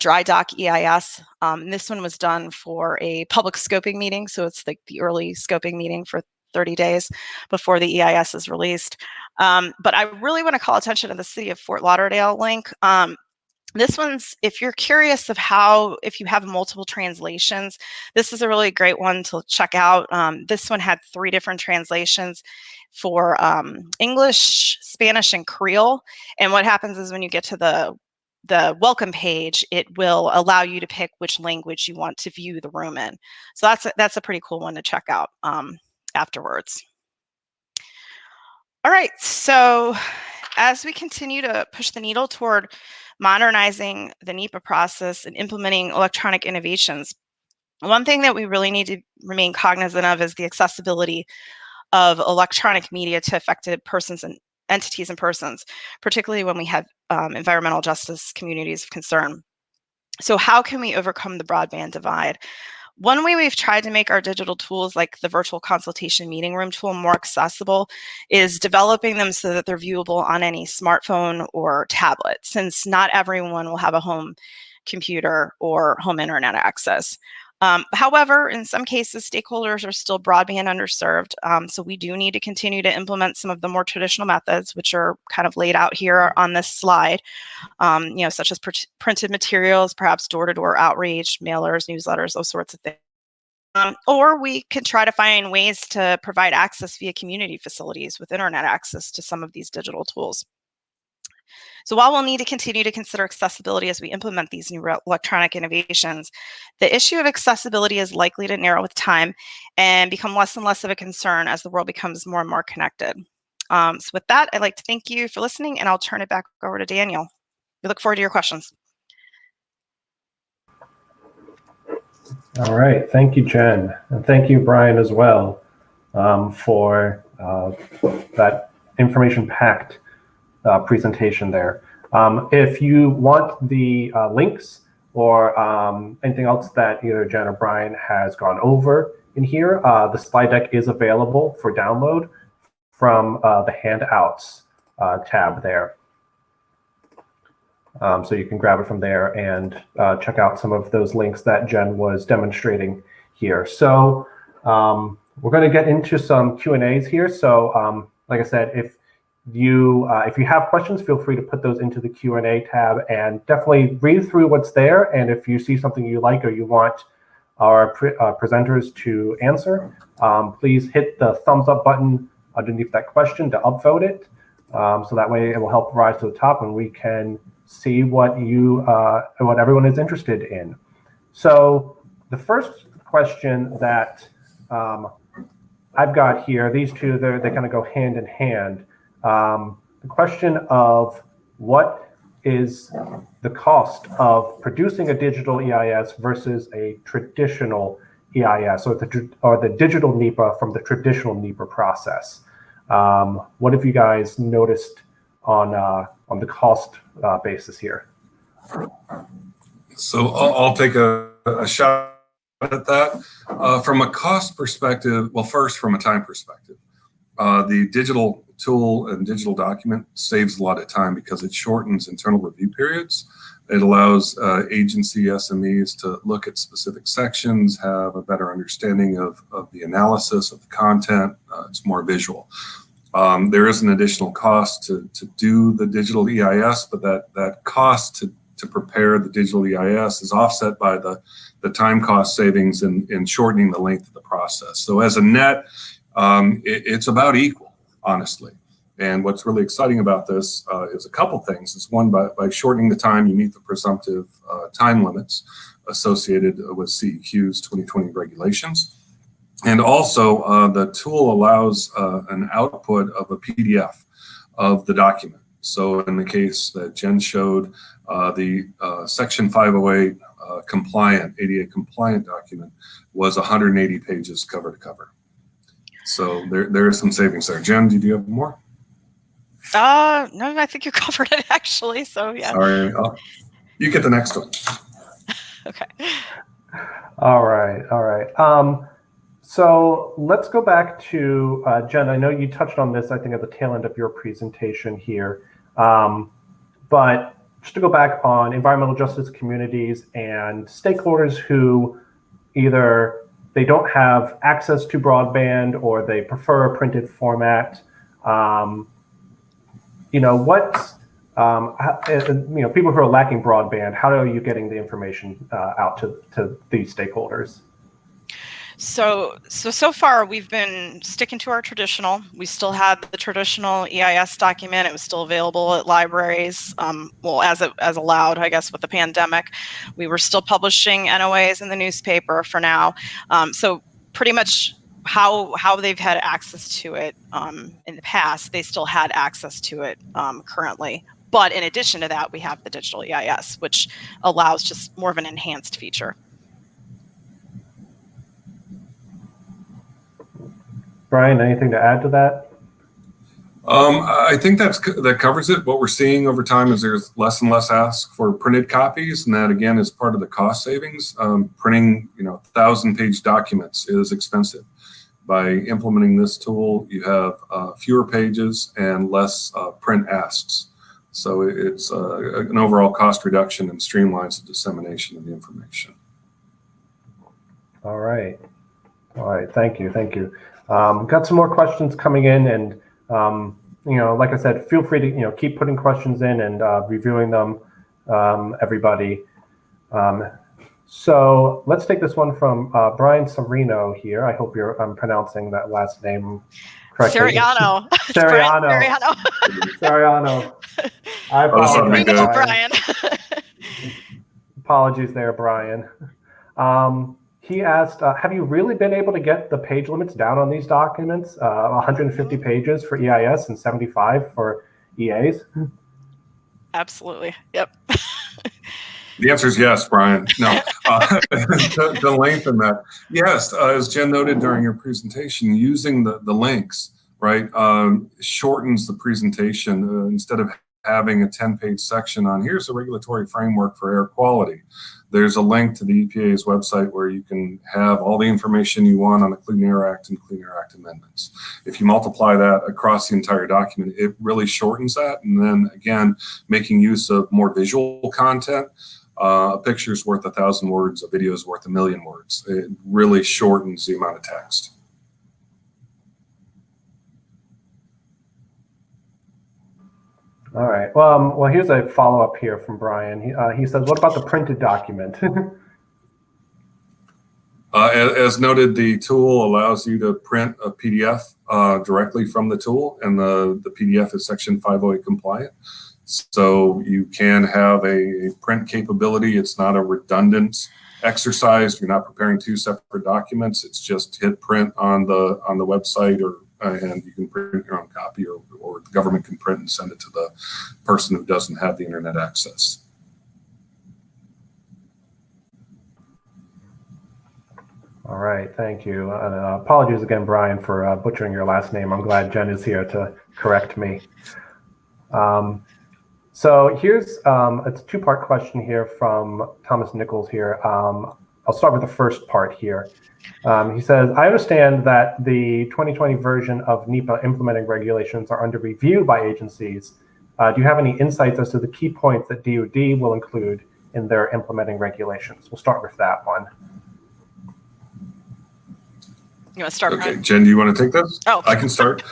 C: dry dock EIS. This one was done for a public scoping meeting. So it's like the early scoping meeting for 30 days before the EIS is released. But I really want to call attention to the City of Fort Lauderdale link. This one's, if you're curious of if you have multiple translations, this is a really great one to check out. This one had 3 different translations for English, Spanish, and Creole. And what happens is when you get to the welcome page, it will allow you to pick which language you want to view the room in. So that's a pretty cool one to check out afterwards. All right, so as we continue to push the needle toward modernizing the NEPA process and implementing electronic innovations, one thing that we really need to remain cognizant of is the accessibility of electronic media to affected persons and entities and persons, particularly when we have environmental justice communities of concern. So how can we overcome the broadband divide? One way we've tried to make our digital tools, like the virtual consultation meeting room tool, more accessible is developing them so that they're viewable on any smartphone or tablet, since not everyone will have a home computer or home internet access. However, in some cases, stakeholders are still broadband underserved, so we do need to continue to implement some of the more traditional methods, which are kind of laid out here on this slide, such as printed materials, perhaps door-to-door outreach, mailers, newsletters, those sorts of things. Or we can try to find ways to provide access via community facilities with internet access to some of these digital tools. So while we'll need to continue to consider accessibility as we implement these new electronic innovations, the issue of accessibility is likely to narrow with time and become less and less of a concern as the world becomes more and more connected. So with that, I'd like to thank you for listening, and I'll turn it back over to Daniel. We look forward to your questions.
A: All right, thank you, Jen, and thank you, Brian, as well, for that information-packed presentation there. If you want the links or anything else that either Jen or Brian has gone over in here, the slide deck is available for download from the handouts tab there. So you can grab it from there and check out some of those links that Jen was demonstrating here. So we're going to get into some Q&As here. So like I said, if you have questions, feel free to put those into the Q&A tab and definitely read through what's there. And if you see something you like or you want our presenters to answer, please hit the thumbs up button underneath that question to upvote it. So that way it will help rise to the top and we can see what everyone is interested in. So the first question that I've got here, these two, they kind of go hand in hand. The question of what is the cost of producing a digital EIS versus a traditional EIS, or the digital NEPA from the traditional NEPA process. What have you guys noticed on the cost basis here?
B: So I'll take a shot at that. From a cost perspective, well, first from a time perspective, the digital tool and digital document saves a lot of time because it shortens internal review periods. It allows agency SMEs to look at specific sections, have a better understanding of the analysis of the content. It's more visual. There is an additional cost to do the digital EIS, but that cost to prepare the digital EIS is offset by the time cost savings in shortening the length of the process. So as a net, it's about equal, honestly. And what's really exciting about this is a couple things. It's one, by shortening the time, you meet the presumptive time limits associated with CEQ's 2020 regulations. And also, the tool allows an output of a PDF of the document. So in the case that Jen showed, the Section 508 compliant, ADA compliant document was 180 pages cover to cover. So there is some savings there. Jen, do you have more?
C: No, I think you covered it actually. So yeah.
B: Sorry, you get the next one.
C: Okay.
A: All right. So let's go back to Jen. I know you touched on this, I think, at the tail end of your presentation here. But just to go back on environmental justice communities and stakeholders who either they don't have access to broadband or they prefer a printed format. People who are lacking broadband, how are you getting the information out to these stakeholders?
C: So far we've been sticking to our traditional. We still had the traditional EIS document. It was still available at libraries. Well, as allowed, I guess, with the pandemic, we were still publishing NOAs in the newspaper for now. So pretty much how they've had access to it in the past, they still had access to it currently. But in addition to that, we have the digital EIS, which allows just more of an enhanced feature.
A: Brian, anything to add to that?
B: I think that covers it. What we're seeing over time is there's less and less ask for printed copies, and that again is part of the cost savings. Printing, 1,000-page documents is expensive. By implementing this tool, you have fewer pages and less print asks. So it's an overall cost reduction and streamlines the dissemination of the information.
A: All right. Thank you. Got some more questions coming in, and like I said, feel free to keep putting questions in and reviewing them, everybody. So let's take this one from Brian Serino here. I hope I'm pronouncing that last name correctly.
C: Seriano.
A: Seriano. I
B: Oh, this ought to be
C: We
A: apologize,
C: know,
B: good.
C: Brian.
A: Apologies there, Brian. He asked, have you really been able to get the page limits down on these documents? 150 pages for EIS and 75 for EAs?
C: Absolutely. Yep.
B: The answer is yes, Brian. No, to lengthen that, yes, as Jen noted during your presentation, using the links, right, shortens the presentation. Instead of having a 10-page section on here's the regulatory framework for air quality, there's a link to the EPA's website where you can have all the information you want on the Clean Air Act and Clean Air Act amendments. If you multiply that across the entire document, it really shortens that. And then again, making use of more visual content. A picture's worth 1,000 words, a video's worth 1,000,000 words. It really shortens the amount of text.
A: All right. Well, here's a follow-up here from Brian. He says, what about the printed document?
B: As noted, the tool allows you to print a PDF directly from the tool, and the PDF is Section 508 compliant. So you can have a print capability. It's not a redundant exercise. You're not preparing two separate documents. It's just hit print on the website, and you can print your own copy, or the government can print and send it to the person who doesn't have the internet access.
A: All right, thank you. Apologies again, Brian, for butchering your last name. I'm glad Jen is here to correct me. So here's it's a two-part question here from Thomas Nichols here. I'll start with the first part here. He says, I understand that the 2020 version of NEPA implementing regulations are under review by agencies. Do you have any insights as to the key points that DoD will include in their implementing regulations? We'll start with that one.
C: You want to start,
B: Okay,
C: Brian?
B: Jen, do you want to take this?
C: Oh.
B: I can start.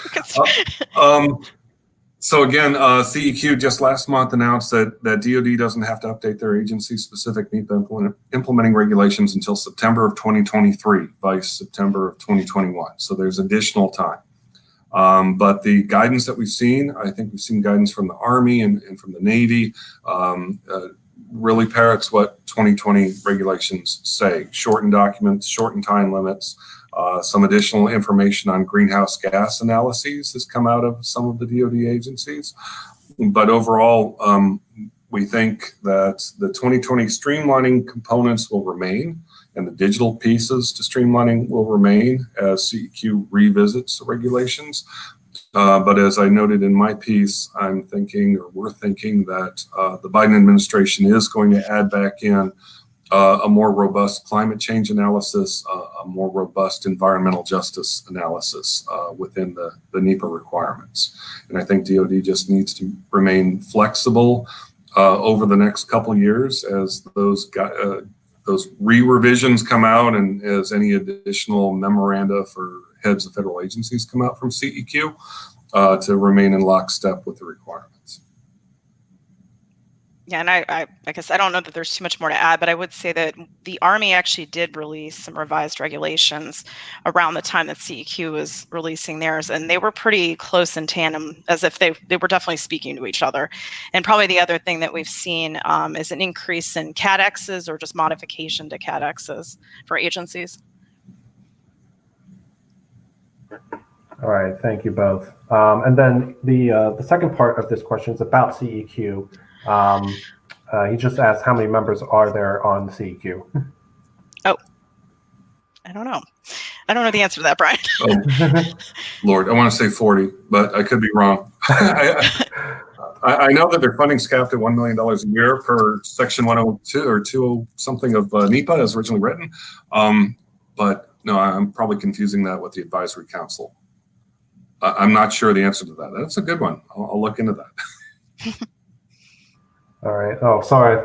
B: So again, CEQ just last month announced that DoD doesn't have to update their agency-specific NEPA implementing regulations until September of 2023 by September of 2021. So there's additional time. But the guidance that we've seen, I think we've seen guidance from the Army and from the Navy, really parrots what 2020 regulations say. Shorten documents, shorten time limits. Some additional information on greenhouse gas analyses has come out of some of the DoD agencies. But overall, we think that the 2020 streamlining components will remain, and the digital pieces to streamlining will remain as CEQ revisits the regulations. But as I noted in my piece, I'm thinking, or we're thinking, that the Biden administration is going to add back in a more robust climate change analysis, a more robust environmental justice analysis within the NEPA requirements. And I think DoD just needs to remain flexible over the next couple years as those re-revisions come out, and as any additional memoranda for heads of federal agencies come out from CEQ to remain in lockstep with the requirements.
C: Yeah, and I guess I don't know that there's too much more to add, but I would say that the Army actually did release some revised regulations around the time that CEQ was releasing theirs, and they were pretty close in tandem, as if they were definitely speaking to each other. And probably the other thing that we've seen is an increase in CADXs, or just modification to CADXs for agencies.
A: All right, thank you both. And then the second part of this question is about CEQ. He just asked how many members are there on CEQ?
C: Oh, I don't know. I don't know the answer to that, Brian.
B: Oh, Lord, I want to say 40, but I could be wrong. I know that their funding's capped at $1 million a year per Section 102 or 20 something of NEPA as originally written. But no, I'm probably confusing that with the advisory council. I'm not sure the answer to that. That's a good one. I'll look into that.
A: All right. Oh, sorry, I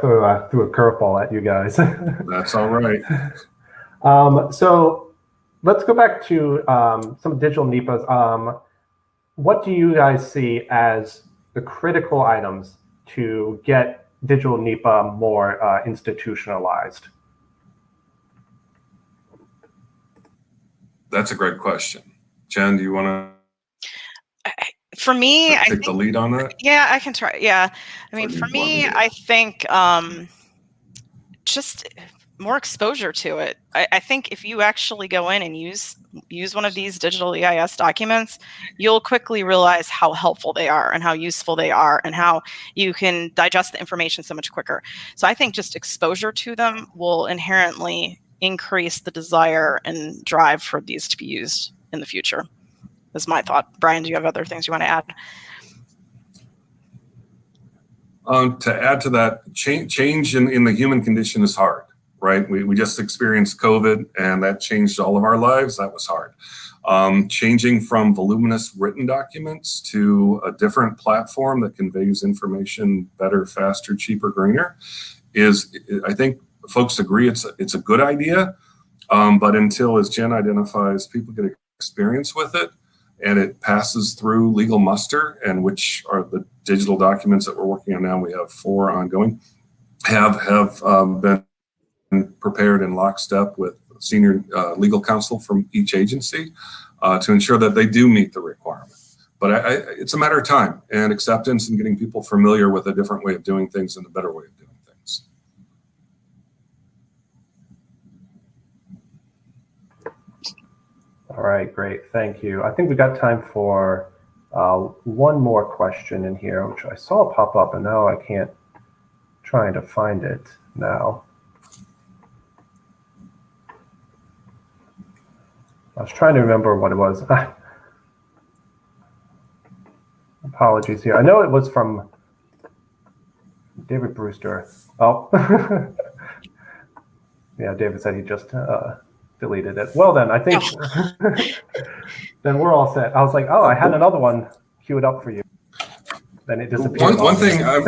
A: threw a curveball at you guys.
B: That's all right.
A: So let's go back to some digital NEPAs. What do you guys see as the critical items to get digital NEPA more institutionalized?
B: That's a great question. Jen, do you want to?
C: For me, I
B: Take
C: think,
B: the lead on that?
C: yeah, I can try. Yeah. I mean,
B: What
C: for
B: you want me
C: me,
B: to do?
C: I think just more exposure to it. I think if you actually go in and use one of these digital EIS documents, you'll quickly realize how helpful they are and how useful they are and how you can digest the information so much quicker. So I think just exposure to them will inherently increase the desire and drive for these to be used in the future, is my thought. Brian, do you have other things you want to add?
B: To add to that, change in the human condition is hard, right? We just experienced COVID and that changed all of our lives. That was hard. Changing from voluminous written documents to a different platform that conveys information better, faster, cheaper, greener is, I think folks agree it's a good idea. But until, as Jen identifies, people get experience with it and it passes through legal muster, and which are the digital documents that we're working on now, we have 4 ongoing, have been prepared in lockstep with senior legal counsel from each agency to ensure that they do meet the requirement. But it's a matter of time and acceptance and getting people familiar with a different way of doing things and a better way of doing things.
A: All right, great. Thank you. I think we got time for one more question in here, which I saw pop up, and now I can't trying to find it now. I was trying to remember what it was. Apologies here. I know it was from David Brewster. Oh, yeah, David said he just deleted it. Well, then I think then we're all set. I was like, oh, I had another one queued up for you. Then it disappeared.
B: One thing I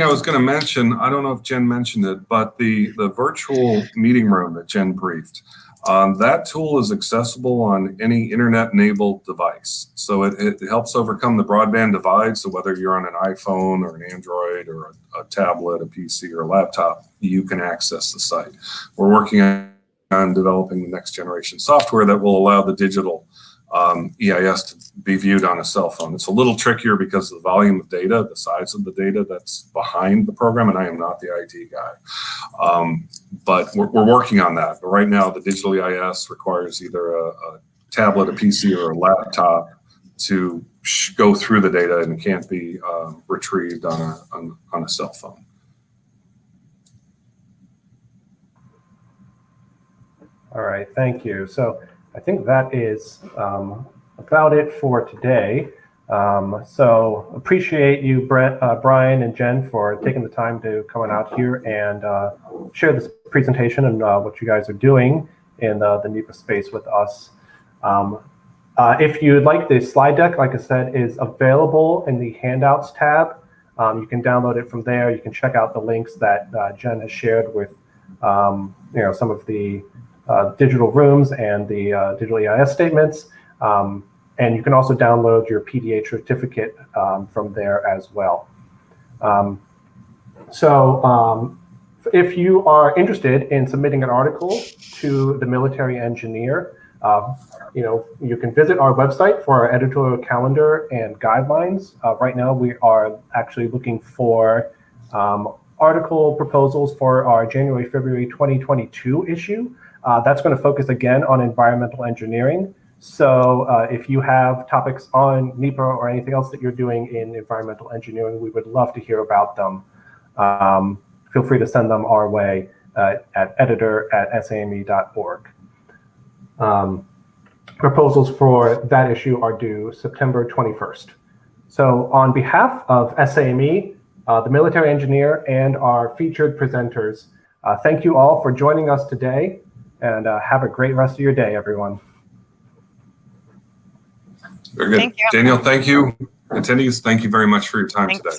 B: was going to mention, I don't know if Jen mentioned it, but the virtual meeting room that Jen briefed, that tool is accessible on any internet-enabled device. So it helps overcome the broadband divide. So whether you're on an iPhone or an Android or a tablet, a PC, or a laptop, you can access the site. We're working on developing the next generation software that will allow the digital EIS to be viewed on a cell phone. It's a little trickier because of the volume of data, the size of the data that's behind the program, and I am not the IT guy. But we're working on that. But right now, the digital EIS requires either a tablet, a PC, or a laptop to go through the data and can't be retrieved on a cell phone.
A: All right, thank you. So I think that is about it for today. So appreciate you, Brian and Jen, for taking the time to come on out here and share this presentation and what you guys are doing in the NEPA space with us. If you'd like, the slide deck, like I said, is available in the handouts tab. You can download it from there. You can check out the links that Jen has shared with some of the digital rooms and the digital EIS statements. And you can also download your PDA certificate from there as well. If you are interested in submitting an article to the military engineer, you can visit our website for our editorial calendar and guidelines. Right now, we are actually looking for article proposals for our January-February 2022 issue. That's going to focus again on environmental engineering. So if you have topics on NEPA or anything else that you're doing in environmental engineering, we would love to hear about them. Feel free to send them our way at editor@same.org. Proposals for that issue are due September 21st. So on behalf of SAME, the military engineer, and our featured presenters, thank you all for joining us today, and have a great rest of your day, everyone.
B: Very good.
C: Thank you.
B: Daniel, thank you. Attendees, thank you very much for your time today.